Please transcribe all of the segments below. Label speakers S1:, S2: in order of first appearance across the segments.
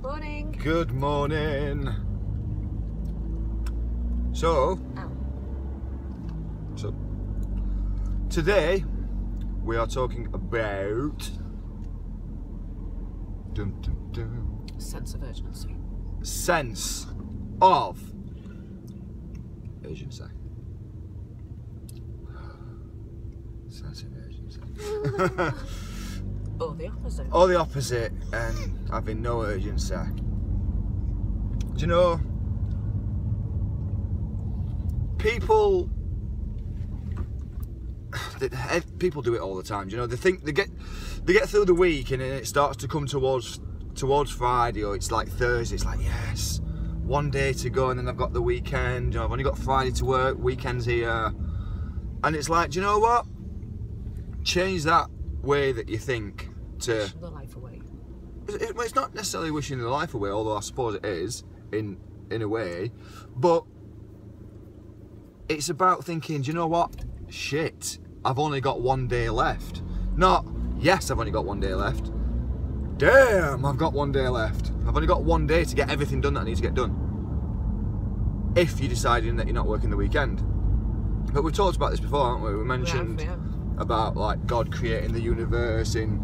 S1: Morning.
S2: Good morning. So today we are talking about
S1: Sense of urgency.
S2: Sense of urgency. Sense of urgency.
S1: Or the opposite.
S2: Or the opposite, and having no urgency. Do you know, people do it all the time. Do you know, they think they get through the week and then it starts to come towards Friday, or it's like Thursday. It's like, yes, one day to go, and then I've got the weekend. You know, I've only got Friday to work. Weekend's here, and it's like, do you know what? Change that way that you think to
S1: wishing the life away.
S2: It's not necessarily wishing the life away, although I suppose it is in a way, but it's about thinking, do you know what? Shit, I've only got one day left. Not, yes, I've only got one day left. Damn, I've got one day left. I've only got one day to get everything done that I need to get done. If you're deciding that you're not working the weekend. But we've talked about this before, haven't we? We mentioned about like God creating the universe in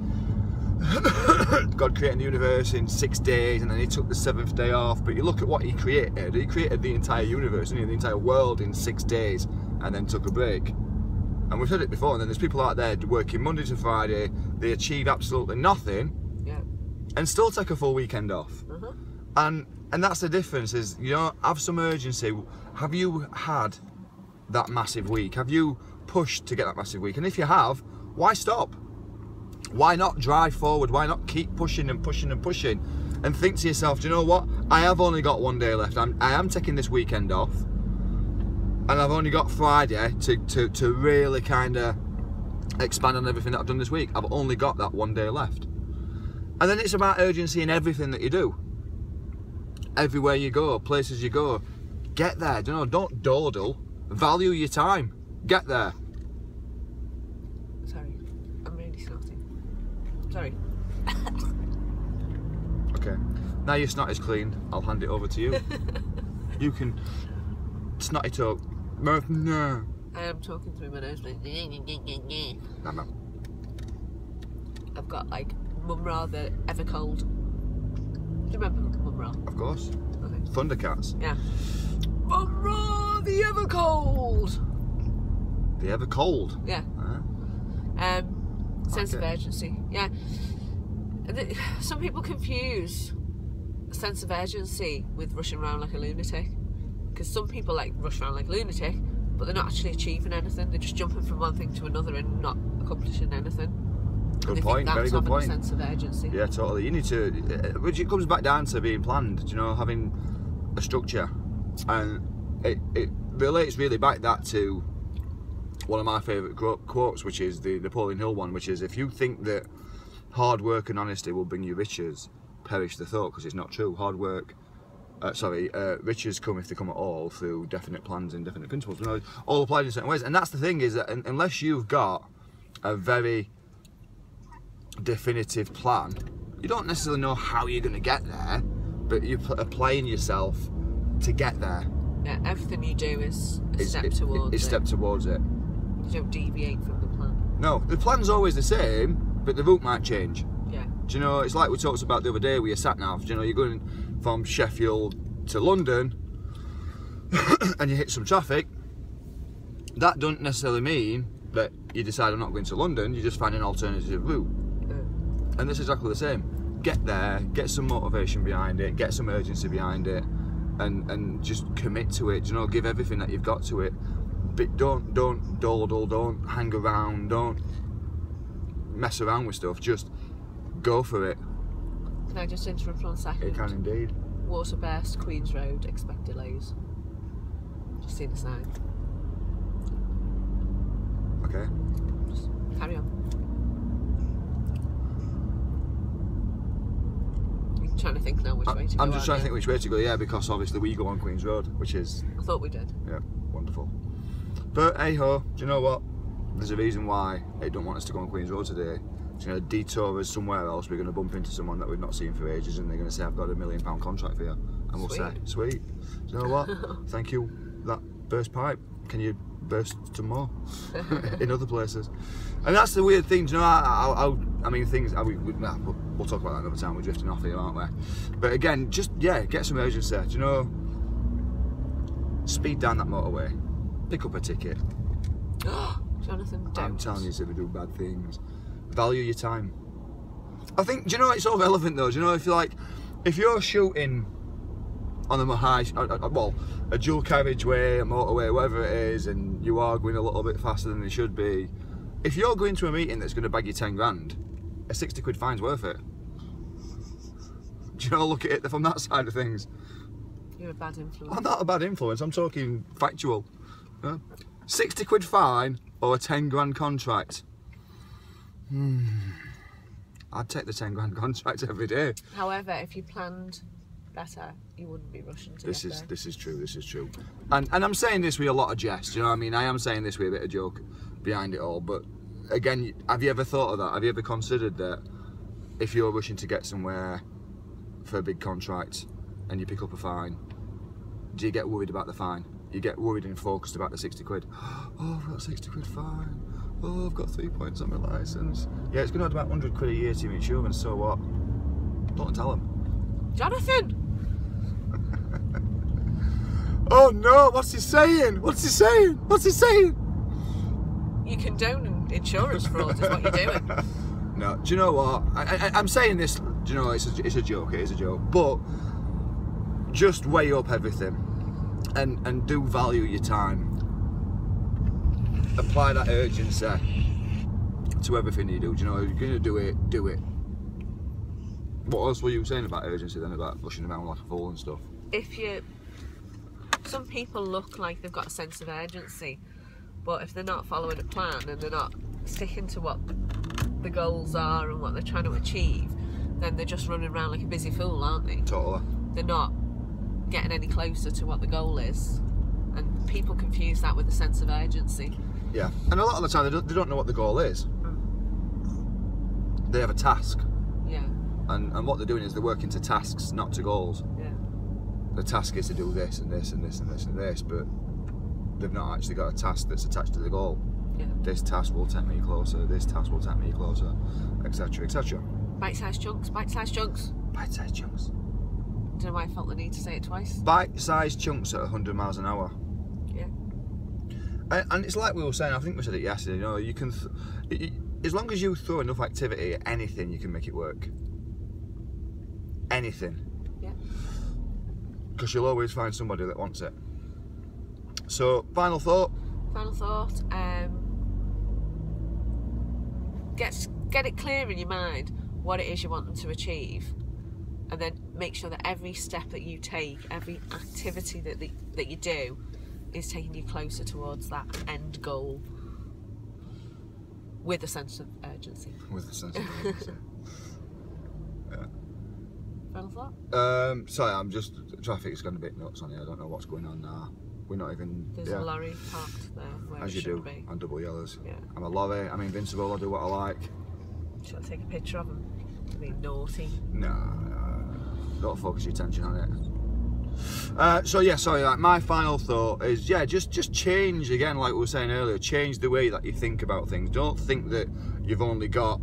S2: 6 days, and then he took the 7th day off. But you look at what he created. He created the entire universe, didn't he? The entire world in 6 days, and then took a break. And we've heard it before. And then there's people out there working Monday to Friday. They achieve absolutely nothing, and still take a full weekend off. And that's the difference. Is, you know, have some urgency. Have you had that massive week? Have you pushed to get that massive week? And if you have, why stop? Why not drive forward? Why not keep pushing and pushing and pushing, and think to yourself, do you know what? I have only got one day left. I am taking this weekend off, and I've only got Friday to really kind of expand on everything that I've done this week. I've only got that one day left. And then it's about urgency in everything that you do. Everywhere you go, places you go, get there. Do you know? Don't dawdle. Value your time. Get there.
S1: Sorry, I'm really snotty. Sorry.
S2: Okay. Now your snot is clean, I'll hand it over to you. You can snotty talk. No.
S1: I am talking through my nose.
S2: No.
S1: I've got like Mum-Ra the Ever Cold. Do you remember Mum-Ra?
S2: Of course.
S1: Okay.
S2: Thundercats.
S1: Yeah. Mum-Ra the Ever Cold.
S2: The Ever Cold.
S1: Yeah. Sense of urgency. Yeah. Some people confuse a sense of urgency with rushing around like a lunatic. Because some people like rush around like a lunatic, but they're not actually achieving anything. They're just jumping from one thing to another and not accomplishing anything.
S2: Good point. Very good point.
S1: A sense of urgency.
S2: Yeah, totally. You need to. Which it comes back down to being planned. You know, having a structure, and it relates really back that to one of my favourite quotes, which is the Napoleon Hill one, which is, if you think that hard work and honesty will bring you riches, perish the thought, because it's not true. Riches come, if they come at all, through definite plans and definite principles. You know, all applied in certain ways. And that's the thing, is that unless you've got a very definitive plan, you don't necessarily know how you're going to get there, but you're applying yourself to get there.
S1: Yeah, everything you do is a step towards it.
S2: Step towards it.
S1: You don't deviate from the plan.
S2: No, the plan's always the same, but the route might change.
S1: Yeah.
S2: Do you know, it's like we talked about the other day with your sat-nav. Do you know, you're going from Sheffield to London and you hit some traffic. That doesn't necessarily mean that you decide I'm not going to London. You just find an alternative route. And it's exactly the same. Get there, get some motivation behind it, get some urgency behind it, and just commit to it. You know, give everything that you've got to it. But don't dawdle, don't hang around, don't mess around with stuff. Just go for it.
S1: Can I just interrupt for 1 second?
S2: It can indeed.
S1: Waterburst, Queen's Road, expect delays. Just seen the sign.
S2: Okay.
S1: Just carry on. I'm trying to think now which way to go.
S2: I'm just trying to think which way to go, yeah, because obviously we go on Queen's Road, which is...
S1: I thought we did.
S2: Yeah, wonderful. But hey ho, do you know what? There's a reason why they don't want us to go on Queen's Road today. to detour us somewhere else, we're going to bump into someone that we've not seen for ages, and they're going to say, I've got a £1 million contract for you. And we'll say, sweet. Do you know what? Thank you, that burst pipe. Can you burst some more in other places? And that's the weird thing, do you know, I mean, things, we'll talk about that another time, we're drifting off here, aren't we? But again, just, yeah, get some urgency, do you know, speed down that motorway, pick up a ticket.
S1: Jonathan, don't.
S2: I'm telling you, so we do bad things. Value your time. I think, do you know, it's all relevant though, do you know, if you're shooting on a dual carriageway, a motorway, whatever it is, and you are going a little bit faster than you should be, if you're going to a meeting that's going to bag you 10 grand, a 60 quid fine's worth it. Do you know, look at it from that side of things.
S1: You're a bad influence.
S2: I'm not a bad influence, I'm talking factual. 60 quid fine or a 10 grand contract. I'd take the 10 grand contract every day.
S1: However, if you planned better, you wouldn't be rushing to
S2: This is true. And I'm saying this with a lot of jest, you know what I mean? I am saying this with a bit of joke behind it all, but again, have you ever thought of that? Have you ever considered that if you're rushing to get somewhere for a big contract and you pick up a fine, do you get worried about the fine? You get worried and focused about the 60 quid. Oh, I've got 60 quid fine. Oh, I've got 3 points on my licence. Yeah, it's going to add about 100 quid a year to your insurance, so what? Don't tell them.
S1: Jonathan!
S2: Oh no, what's he saying? What's he saying? What's he saying?
S1: You condone insurance fraud is what you're doing.
S2: No, do you know what? I'm saying this, do you know, it's a joke, it is a joke, but just weigh up everything and do value your time. Apply that urgency to everything you do. Do you know, if you're going to do it, do it. What else were you saying about urgency then, about rushing around like a fool and stuff?
S1: Some people look like they've got a sense of urgency, but if they're not following a plan and they're not sticking to what the goals are and what they're trying to achieve, then they're just running around like a busy fool, aren't they?
S2: Totally.
S1: They're not getting any closer to what the goal is, and people confuse that with a sense of urgency.
S2: Yeah, and a lot of the time they don't know what the goal is. They have a task.
S1: Yeah.
S2: And what they're doing is they're working to tasks, not to goals.
S1: Yeah.
S2: The task is to do this and this and this and this and this, but they've not actually got a task that's attached to the goal.
S1: Yeah.
S2: This task will take me closer, this task will take me closer, etc, etc.
S1: Bite-sized chunks, bite-sized chunks.
S2: Bite-sized chunks.
S1: Don't know why I felt the need to say it twice.
S2: Bite-sized chunks at 100 miles an hour.
S1: Yeah.
S2: And it's like we were saying, I think we said it yesterday, you know, you can, as long as you throw enough activity at anything, you can make it work. Anything.
S1: Yeah.
S2: Because you'll always find somebody that wants it. So, final thought.
S1: Final thought. Get it clear in your mind what it is you want them to achieve, and then make sure that every step that you take, every activity that you do, is taking you closer towards that end goal. With a sense of urgency.
S2: With a sense of urgency. Yeah.
S1: Final thought?
S2: Sorry, I'm just, traffic's gone a bit nuts on here. I don't know what's going on now. We're not even.
S1: There's a lorry parked there where
S2: as
S1: it
S2: you
S1: should
S2: do
S1: be.
S2: on double yellows.
S1: Yeah.
S2: I'm a lorry. I'm invincible. I do what I like.
S1: Should I take a picture of him? Being naughty.
S2: No, don't focus your attention on it. So yeah, sorry. Like, my final thought is, yeah, just change again, like we were saying earlier. Change the way that you think about things. Don't think that you've only got.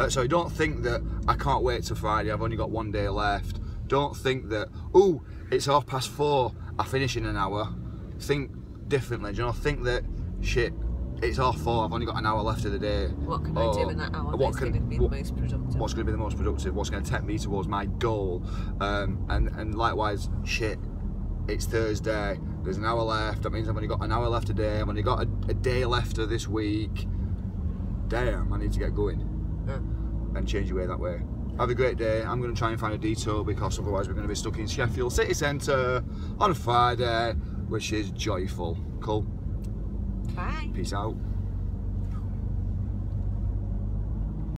S2: Sorry, don't think that I can't wait till Friday. I've only got one day left. Don't think that, oh, it's 4:30. I finish in an hour. Think differently. Do you know? Think that, shit, it's 4:30. I've only got an hour left of the day.
S1: What can I do in that hour that's going to be the most productive? What's
S2: going to be the most productive? What's going to take me towards my goal? And likewise, shit, it's Thursday. There's an hour left. That means I've only got an hour left a day. I've only got a day left of this week. Damn, I need to get going.
S1: Yeah.
S2: And change your way that way. Have a great day. I'm going to try and find a detour because otherwise we're going to be stuck in Sheffield city centre on a Friday, which is joyful. Cool.
S1: Bye.
S2: Peace out.